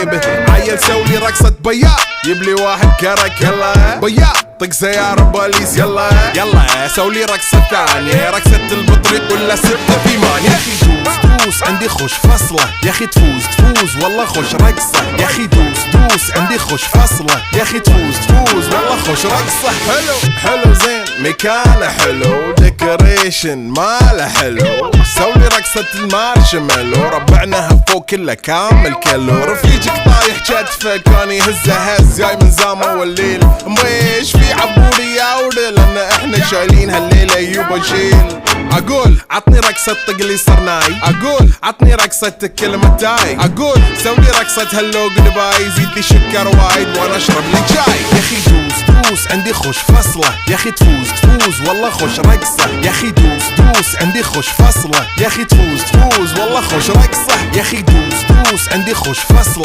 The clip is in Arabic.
جيبه. عيل سولي رقصة بياع يبلي واحد كرك يلا بياع طق سيارة بوليس يلا يلا سولي رقصة ثانية رقصة البطريق ولا 6 في مان. يا اخي دوس عندي خوش فصلة يا اخي تفوز والله خوش رقصة يا اخي دوس عندي خوش فصلة يا اخي تفوز والله خوش رقصة. حلو زين مكانه حلو ديكوريشن ماله حلو سولي رقصة المارشميلو ربعناها فوق كله كامل كيلو. رفيجك طايح كتفه كان يهزه هز جاي من زامه والليل ميش في عبوري يا ودل لان احنا شايلين هالليلة يوبا شيل. اقول عطني رقصة طقلي صرناي اقول عطني رقصة كلمة تاي اقول سولي رقصة هلو قلباي زيد لي شكر وايد وانا اشرب لي جاي. يا اخي دوس عندي خوش فصلة يا اخي تفوز والله خوش رقصة يا اخي دوس عندي خوش فصلة يا اخي تفوز والله خوش رقصة يا اخي دوس عندي خوش فصلة.